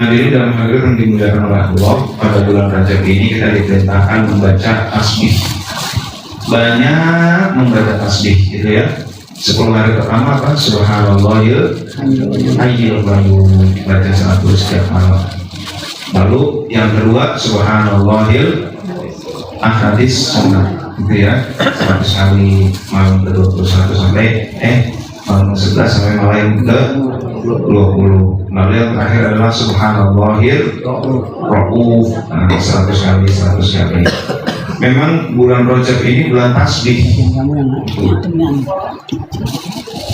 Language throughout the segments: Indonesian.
Hadirin dalam hadirin yang dimuliakan oleh Allah, pada bulan Rajab ini kita diperintahkan membaca tasbih. Banyak membaca tasbih, gitu ya. 10 hari pertama apa? Subhanallahil hayyul qayyum, baca 100 setiap malam. Lalu yang kedua Subhanallahil ahadis sunnah, gitu ya. 100 kali malam ke-21 sampai malam ke-11 sampai malam ke-20. Lalu yang terakhir adalah Subhanallahil Rauf, 100 kali. Memang bulan Rajab ini bulan tasbih,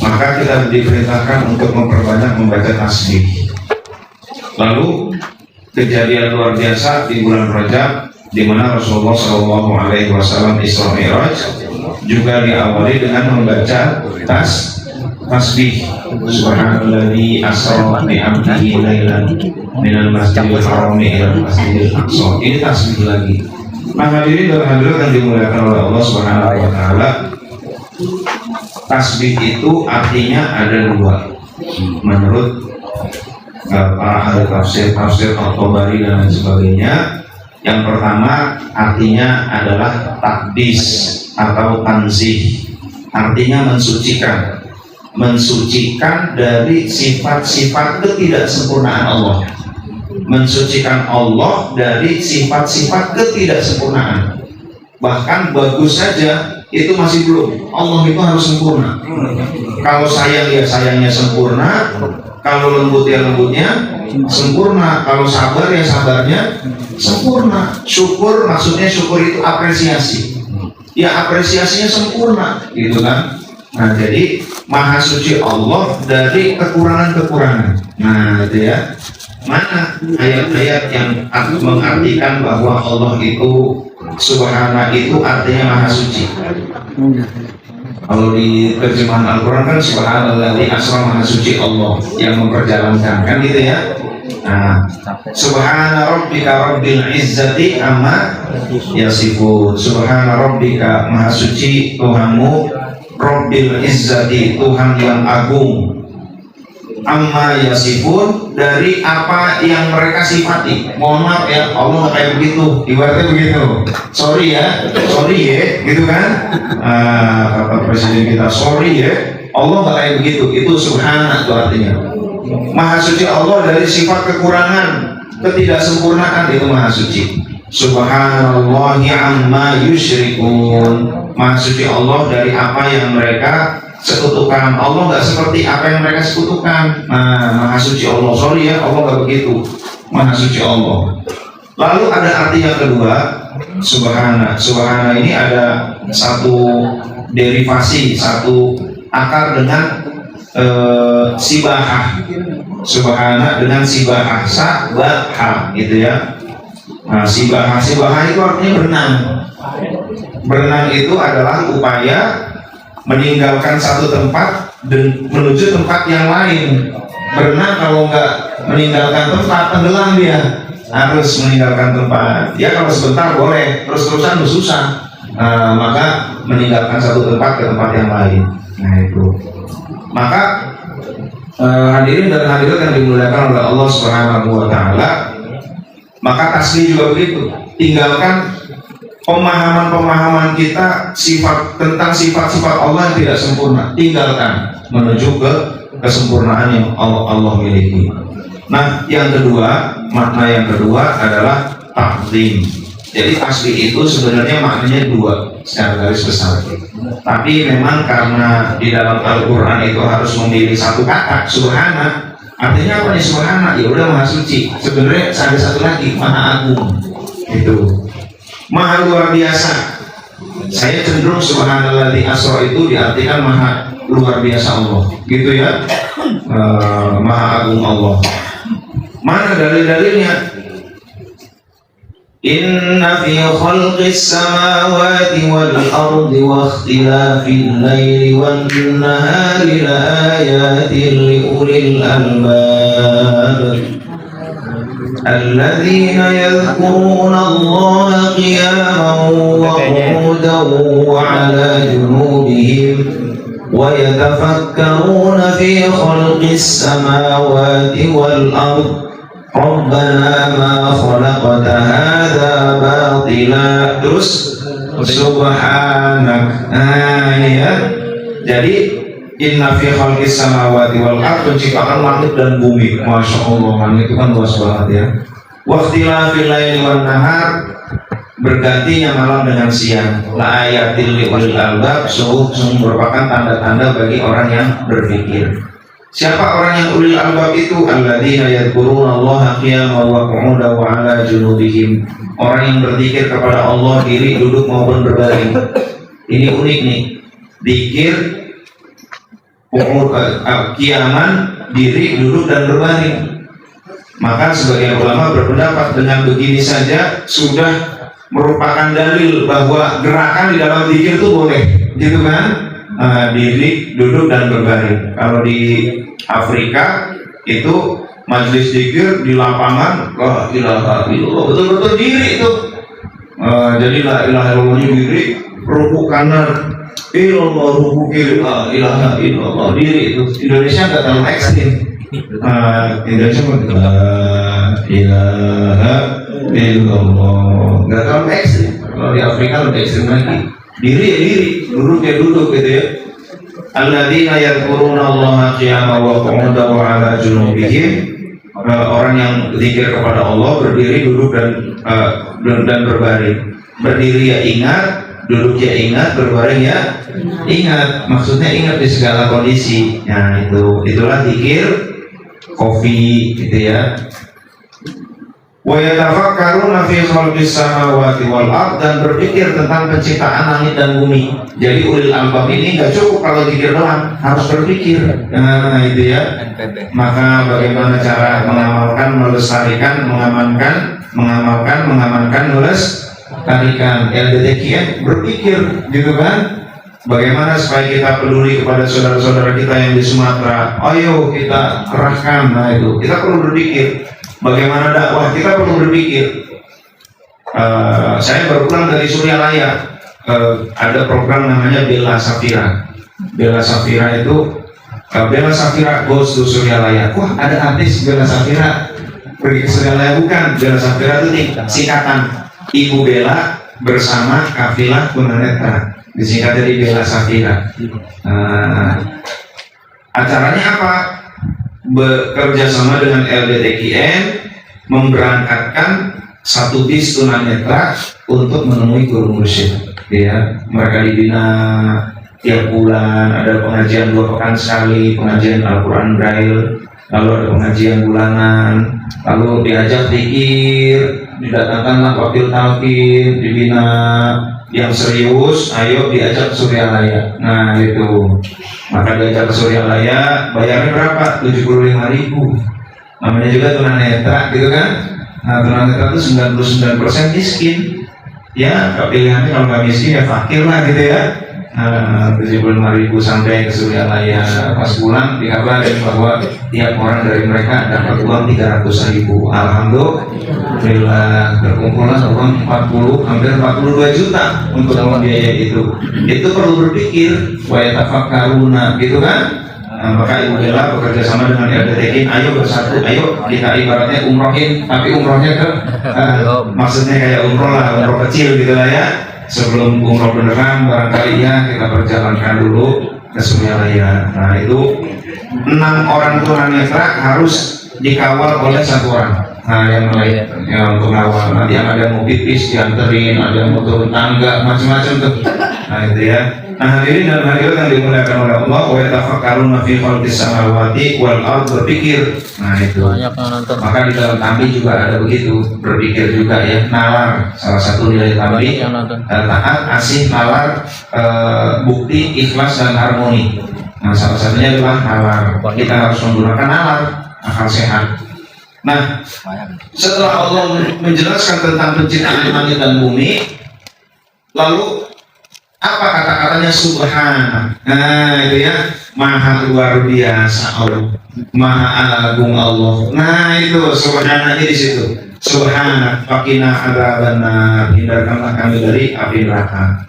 maka kita diperintahkan untuk memperbanyak membaca tasbih. Lalu kejadian luar biasa di bulan Rajab, di mana Rasulullah SAW Isra Mi'raj juga diawali dengan membaca tasbih. Subhanalladzi asra bi 'abdihi lailan minal masjidil haram ila masjidil aqsa. Ini tasbih lagi. Nah, hadirin dan hadirat yang dimuliakan oleh Allah Subhanahu wa taala, tasbih itu artinya ada dua menurut para ahli tafsir At-Tabari dan lain sebagainya. Yang pertama artinya adalah takdis atau tanzih, artinya mensucikan dari sifat-sifat ketidaksempurnaan Allah, mensucikan Allah dari sifat-sifat ketidaksempurnaan. Bahkan bagus saja itu masih belum, Allah itu harus sempurna. Kalau sayang ya sayangnya sempurna, kalau lembut ya lembutnya sempurna, kalau sabar ya sabarnya sempurna. Syukur, maksudnya syukur itu apresiasi, ya apresiasinya sempurna, gitu kan. Nah, jadi maha suci Allah dari kekurangan-kekurangan. Nah, itu ya. Mana ayat-ayat yang mengartikan bahwa Allah itu subhana itu artinya maha suci? Kalau di terjemahan Al-Quran kan subhanalladzi asra, maha suci Allah yang memperjalankan, kan gitu ya. Nah, subhana rabbika rabbil izzati amma yasifun. Subhana rabbika, maha suci Tuhanmu, rabbil izzati, Tuhan yang agung, amma yasifun, dari apa yang mereka sifati. Mohon maaf ya, Allah nggak kayak begitu, ibaratnya begitu. Sorry ya, gitu kan. Kata presiden kita, sorry ya, Allah nggak kayak begitu. Itu subhana itu artinya. Maha suci Allah dari sifat kekurangan, ketidaksempurnaan, itu maha suci. Subhanallahi amma yusyrikun, maha suci Allah dari apa yang mereka sekutukan. Allah nggak seperti apa yang mereka sekutukan. Nah, maha suci Allah. Sorry ya, Allah nggak begitu. Maha suci Allah. Lalu ada arti yang kedua, subhana. Subhana ini ada satu derivasi, satu akar dengan sibahah. Subhana dengan sibahah, sabahah, gitu ya. Nah, sibahah itu artinya berenang. Berenang itu adalah upaya meninggalkan satu tempat dan menuju tempat yang lain. Berenang kalau nggak meninggalkan tempat, tenggelam dia. Harus meninggalkan tempat. Ya kalau sebentar boleh, terus-terusan susah. Maka meninggalkan satu tempat ke tempat yang lain. Nah itu. Maka hadirin dan hadirat yang dimuliakan oleh Allah Subhanahu wa taala, maka tasbih juga begitu. Tinggalkan pemahaman-pemahaman kita tentang sifat-sifat Allah yang tidak sempurna, tinggalkan menuju ke kesempurnaan yang Allah miliki. Nah, yang kedua, makna yang kedua adalah ta'zim. Jadi tasbih itu sebenarnya maknanya dua secara garis besar. Tapi memang karena di dalam Al-Quran itu harus memilih satu kata, subhana. Artinya apa nih subhana? Ya udah maha suci. Sebenarnya ada satu lagi, maha agung. Itu maha luar biasa. Saya cenderung subhanalladzi asra itu diartikan maha luar biasa Allah, gitu ya. Maha agung Allah. Mana dalil-dalilnya? Inna fi khalqis samawati wal ardi wa ikhtilafil laili wan nahari la ayatin li ulil albab الذين يذكرون الله قياما وقعودا وعلى جنوبهم ويتفكرون في خلق السماوات والأرض Rabbana ma khalaqta hadza batila. Terus subhanak. Ya. Jadi inna fi khalqis samawati wal ardi, penciptaan langit dan bumi. Masya Allah, langit itu kan luas banget ya. Waqtilafil laili wan nahar, bergantinya malam dengan siang. La ayatil liul albab, sungguh merupakan tanda-tanda bagi orang yang berpikir. Siapa orang yang ulil albab itu? Alladzina yadhkurunallaha qiyaman wa qu'udan wa 'ala junubihim. Orang yang berzikir kepada Allah diri, duduk maupun berbaring. Ini unik nih. Zikir qiyaman, diri, duduk dan berbaring. Maka sebagian ulama berpendapat dengan begini saja sudah merupakan dalil bahwa gerakan di dalam zikir itu boleh, gitu kan? Diri, duduk dan berbaring. Kalau di Afrika itu majelis zikir di lapangan, la ilaha illallah, betul-betul diri itu. Jadi la ilaha illallahnya diri, rukuk kanan, illallah, rukuk kiri, la ilaha illallah, diri itu. Indonesia nggak terlalu ekstrim. Indonesia la ilaha illallah, nggak terlalu ekstrim. Kalau di Afrika lebih ekstrim lagi. Diri ya diri, duduk ya duduk gitu ya. Alladzina yadhkurunallaha qiyaman wa qu'udan wa 'ala junubihim. Orang yang zikir kepada Allah berdiri, duduk dan berbaring. Berdiri ya ingat, duduk ya ingat, berbaring ya ingat. Maksudnya ingat di segala kondisi. Nah itulah zikir kopi gitu ya. Wa yatafakkaruna fi khalqis samawati wal ard, dan berpikir tentang penciptaan langit dan bumi. Jadi ulil albab ini nggak cukup kalau zikir doang, harus berpikir. Nah itu ya. Maka bagaimana cara mengamalkan, melestarikan, mengamalkan, melestarikan LDTKN, berpikir gitu kan. Bagaimana supaya kita peduli kepada saudara-saudara kita yang di Sumatera? Ayo kita kerahkan. Nah itu kita perlu berpikir. Bagaimana dakwah, kita perlu berpikir. Saya baru pulang dari Suryalaya. Ada program namanya Bella Safira. Bella Safira itu Bella Safira goes to Suryalaya. Wah, ada artis Bella Safira pergi ke Suryalaya. Bukan, Bella Safira itu nih singkatan Ibu Bella bersama kafilah tunanetra, disingkat dari Bella Safira. Acaranya apa? Bekerja sama dengan LDTKN memberangkatkan satu bis tunanetra untuk menemui guru mursyid. Ya, mereka dibina tiap bulan, ada pengajian 2 pekan sekali, pengajian Al-Quran Braille, lalu ada pengajian bulanan, lalu diajak zikir, didatangkanlah wakil talqin, dibina yang serius, ayo diajak ke Suryalaya. Nah itu, maka diajak ke Suryalaya, bayarnya berapa? 75.000. Namanya juga tunanetra, gitu kan? Nah tunanetra itu 99% miskin. Ya, pilihannya kalau nggak miskin ya fakir lah gitu ya. 75.000 sampai ke Suryalaya. Pas pulang dikabarin bahwa tiap orang dari mereka dapat uang 300.000. Alhamdulillah, terkumpullah uang hampir 42 juta untuk membiayai itu. Itu perlu berpikir, wa yatafakkaruna, gitu kan? Maka Ibu Bella bekerja sama dengan LDTKN, ayo bersatu, ayo kita ibaratnya umrohin, tapi umrohnya ke maksudnya kayak umroh lah, umroh kecil gitu lah ya. Sebelum umroh beneran barangkali ya kita perjalankan dulu ke Suryalaya. Nah itu 6 orang tunanetra harus dikawal oleh 1 orang. Nah yang lain yang untuk ngawal, nanti yang ada mau pipis dianterin, ada yang mau turun tangga, macam-macam tuh. Nah itu ya. Nah hadirin dan hadirat yang dimuliakan oleh Allah, wa yatafakkaruna fi khalqis samawati wal ard, berpikir. Nah itu. Maka di dalam tambi juga ada begitu, berpikir juga ya, nalar. Salah satu nilai tambi, taat, asih, nalar, bukti, ikhlas dan harmoni. Nah salah satunya adalah nalar. Kita harus menggunakan nalar, akal sehat. Nah, setelah Allah menjelaskan tentang penciptaan langit dan bumi, lalu apa kata-katanya? Subhana. Nah itu ya, maha luar biasa Allah, maha agung Allah. Nah itu subhananya di situ. Subhana, fakina adzabannar, hindarkanlah kami dari api neraka.